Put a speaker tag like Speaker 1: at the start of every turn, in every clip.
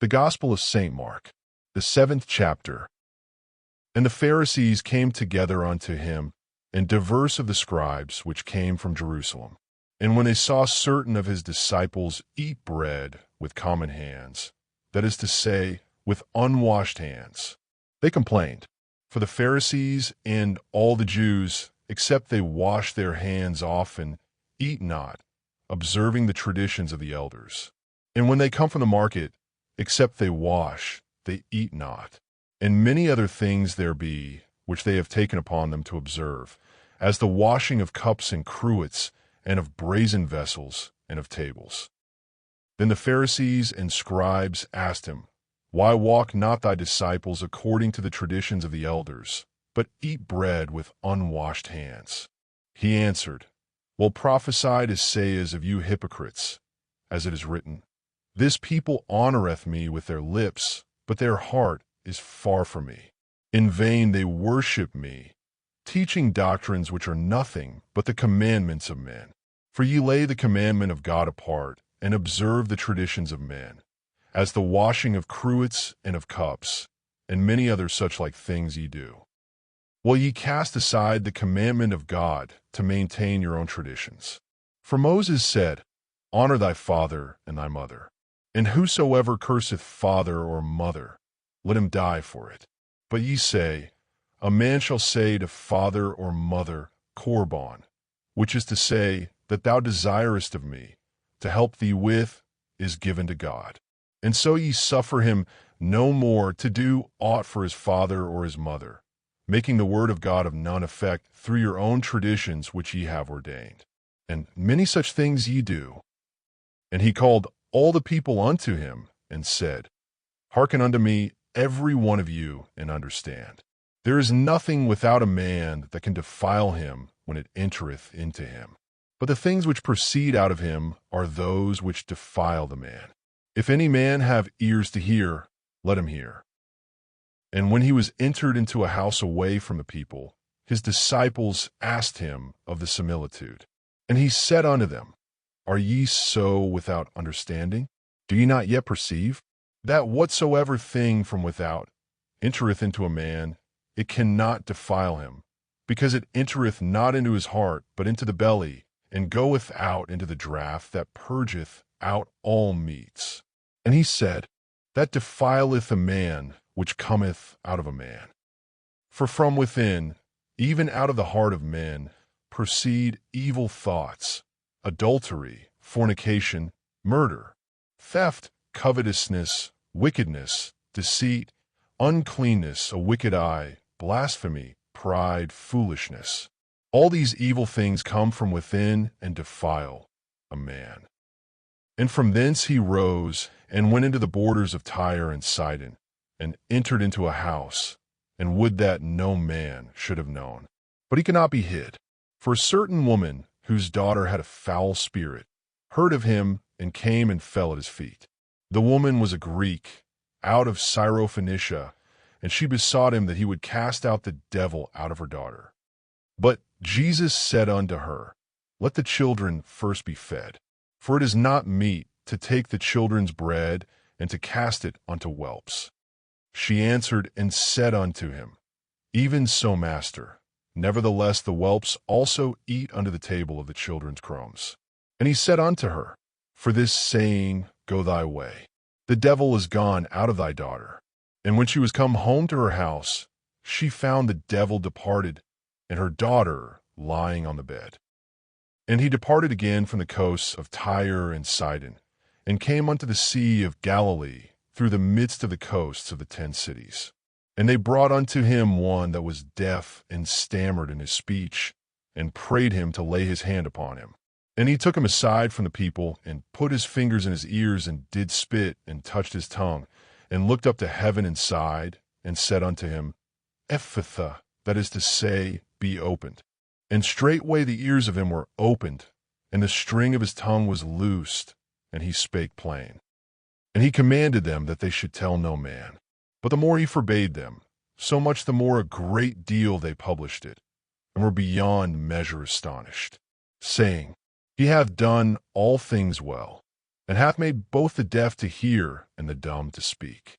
Speaker 1: The Gospel of St. Mark, the 7th chapter. And the Pharisees came together unto him, and divers of the scribes which came from Jerusalem. And when they saw certain of his disciples eat bread with common hands, that is to say, with unwashed hands, they complained. For the Pharisees and all the Jews, except they wash their hands often, eat not, observing the traditions of the elders. And when they come from the market, except they wash, they eat not. And many other things there be, which they have taken upon them to observe, as the washing of cups and cruets, and of brazen vessels, and of tables. Then the Pharisees and scribes asked him, Why walk not thy disciples according to the traditions of the elders, but eat bread with unwashed hands? He answered, Well prophesied Esaias of you hypocrites, as it is written, This people honoreth me with their lips, but their heart is far from me. In vain they worship me, teaching doctrines which are nothing but the commandments of men. For ye lay the commandment of God apart, and observe the traditions of men, as the washing of cruets and of cups, and many other such like things ye do. Well, ye cast aside the commandment of God to maintain your own traditions. For Moses said, Honor thy father and thy mother, and whosoever curseth father or mother, let him die for it. But ye say, A man shall say to father or mother, Korban, which is to say, that thou desirest of me, to help thee with, is given to God. And so ye suffer him no more to do aught for his father or his mother, making the word of God of none effect through your own traditions which ye have ordained. And many such things ye do. And he called all the people unto him, and said, Hearken unto me, every one of you, and understand. There is nothing without a man that can defile him when it entereth into him. But the things which proceed out of him are those which defile the man. If any man have ears to hear, let him hear. And when he was entered into a house away from the people, his disciples asked him of the similitude. And he said unto them, Are ye so without understanding? Do ye not yet perceive, that whatsoever thing from without entereth into a man, it cannot defile him, because it entereth not into his heart, but into the belly, and goeth out into the draught that purgeth out all meats. And he said, That defileth a man which cometh out of a man. For from within, even out of the heart of men, proceed evil thoughts, adultery, fornication, murder, theft, covetousness, wickedness, deceit, uncleanness, a wicked eye, blasphemy, pride, foolishness. All these evil things come from within and defile a man. And from thence he rose and went into the borders of Tyre and Sidon, and entered into a house, and would that no man should have known. But he could not be hid. For a certain woman, whose daughter had a foul spirit, heard of him, and came and fell at his feet. The woman was a Greek, out of Syrophoenicia, and she besought him that he would cast out the devil out of her daughter. But Jesus said unto her, Let the children first be fed, for it is not meet to take the children's bread and to cast it unto whelps. She answered and said unto him, Even so, Master. Nevertheless the whelps also eat under the table of the children's crumbs. And he said unto her, For this saying, go thy way. The devil is gone out of thy daughter. And when she was come home to her house, she found the devil departed, and her daughter lying on the bed. And he departed again from the coasts of Tyre and Sidon, and came unto the sea of Galilee through the midst of the coasts of the 10 cities. And they brought unto him one that was deaf and stammered in his speech, and prayed him to lay his hand upon him. And he took him aside from the people, and put his fingers in his ears, and did spit, and touched his tongue, and looked up to heaven and sighed, and said unto him, Ephphatha, that is to say, be opened. And straightway the ears of him were opened, and the string of his tongue was loosed, and he spake plain. And he commanded them that they should tell no man. But the more he forbade them, so much the more a great deal they published it, and were beyond measure astonished, saying, He hath done all things well. and hath made both the deaf to hear and the dumb to speak.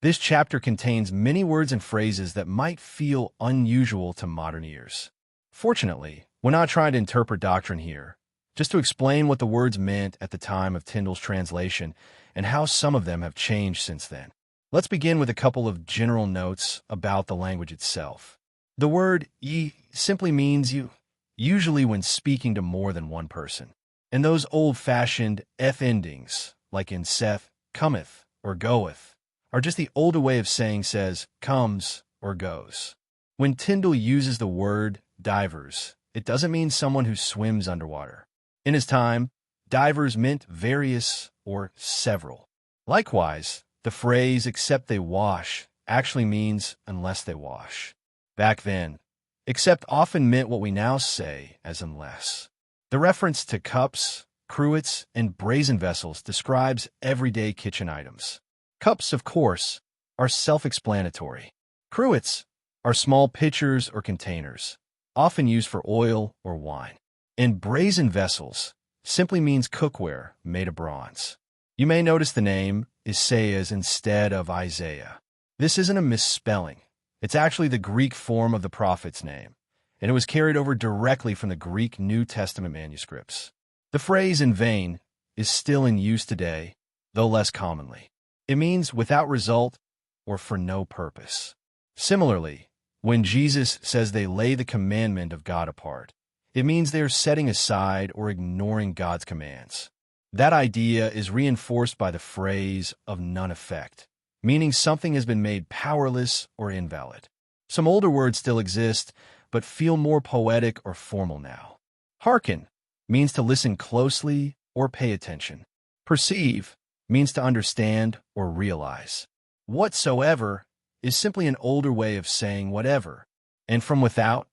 Speaker 2: This chapter contains many words and phrases that might feel unusual to modern ears. Fortunately, we're not trying to interpret doctrine here, just to explain what the words meant at the time of Tyndale's translation and how some of them have changed since then. Let's begin with a couple of general notes about the language itself. The word ye simply means you, usually when speaking to more than one person. And those old-fashioned eth endings, like in saith, cometh, or goeth, are just the older way of saying says, comes, or goes. When Tyndale uses the word divers, it doesn't mean someone who swims underwater. In his time, divers meant various or several. Likewise, the phrase except they wash actually means unless they wash. Back then, except often meant what we now say as unless. The reference to cups, cruets, and brazen vessels describes everyday kitchen items. Cups, of course, are self-explanatory. Cruets are small pitchers or containers, often used for oil or wine. And brazen vessels simply means cookware made of bronze. You may notice the name Esaias instead of Isaiah. This isn't a misspelling. It's actually the Greek form of the prophet's name, and it was carried over directly from the Greek New Testament manuscripts. The phrase in vain is still in use today, though less commonly. It means without result or for no purpose. Similarly, when Jesus says they lay the commandment of God apart, it means they are setting aside or ignoring God's commands. That idea is reinforced by the phrase of none effect, meaning something has been made powerless or invalid. Some older words still exist, but feel more poetic or formal now. Hearken means to listen closely or pay attention. Perceive means to understand or realize. Whatsoever is simply an older way of saying whatever, and from without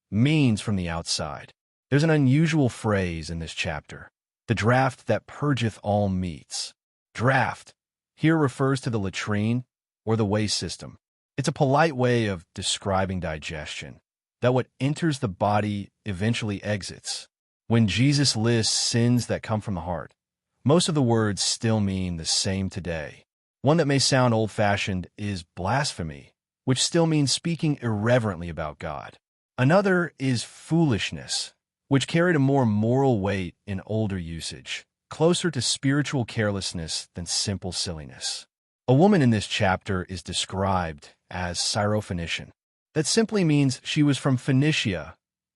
Speaker 2: means from the outside. There's an unusual phrase in this chapter, the draught that purgeth all meats. Draught here refers to the latrine or the waste system. It's a polite way of describing digestion, that what enters the body eventually exits. When Jesus lists sins that come from the heart, most of the words still mean the same today. One that may sound old-fashioned is blasphemy, which still means speaking irreverently about God. Another is foolishness, which carried a more moral weight in older usage, closer to spiritual carelessness than simple silliness. A woman in this chapter is described as Syrophoenician. That simply means she was from Phoenicia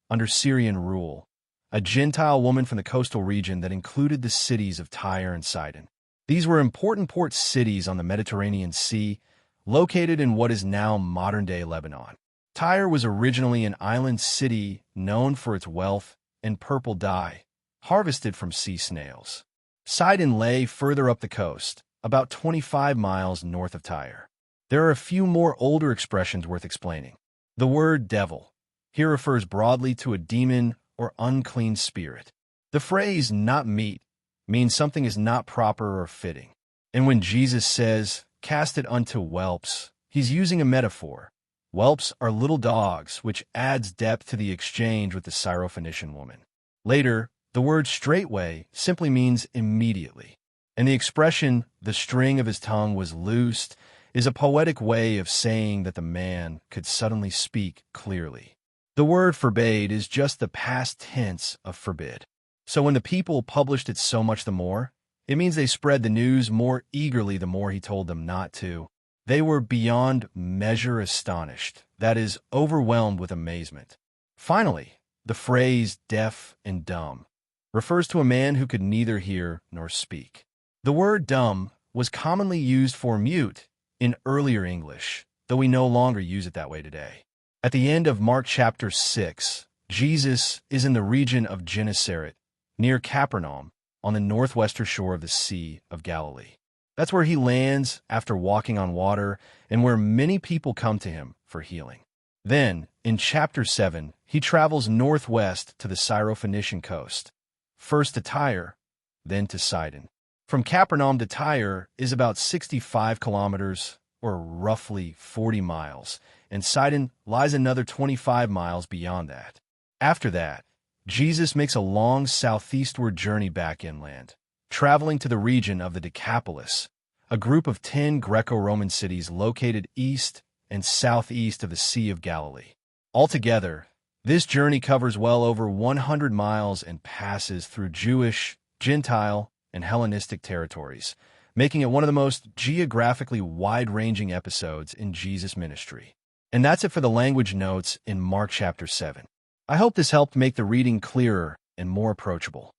Speaker 2: under Syrian rule, a Gentile woman from the coastal region that included the cities of Tyre and Sidon. These were important port cities on the Mediterranean Sea, located in what is now modern-day Lebanon. Tyre was originally an island city known for its wealth and purple dye, harvested from sea snails. Sidon lay further up the coast, about 25 miles north of Tyre. There are a few more older expressions worth explaining. The word devil here refers broadly to a demon or unclean spirit. The phrase not meet means something is not proper or fitting. And when Jesus says, cast it unto whelps, he's using a metaphor. Whelps are little dogs, which adds depth to the exchange with the Syrophoenician woman. Later, the word straightway simply means immediately. And the expression, the string of his tongue was loosed, is a poetic way of saying that the man could suddenly speak clearly. The word forbade is just the past tense of forbid. So when the people published it so much the more, it means they spread the news more eagerly the more he told them not to. They were beyond measure astonished, that is, overwhelmed with amazement. Finally, the phrase deaf and dumb refers to a man who could neither hear nor speak. The word dumb was commonly used for mute in earlier English, though we no longer use it that way today. At the end of Mark chapter 6, Jesus is in the region of Gennesaret, near Capernaum, on the northwestern shore of the Sea of Galilee. That's where he lands after walking on water and where many people come to him for healing. Then, in chapter 7, he travels northwest to the Syrophoenician coast, first to Tyre, then to Sidon. From Capernaum to Tyre is about 65 kilometers, or roughly 40 miles, and Sidon lies another 25 miles beyond that. After that, Jesus makes a long southeastward journey back inland, traveling to the region of the Decapolis, a group of 10 Greco-Roman cities located east and southeast of the Sea of Galilee. Altogether, this journey covers well over 100 miles and passes through Jewish, Gentile, and Hellenistic territories, making it one of the most geographically wide-ranging episodes in Jesus' ministry. And that's it for the language notes in Mark chapter 7. I hope this helped make the reading clearer and more approachable.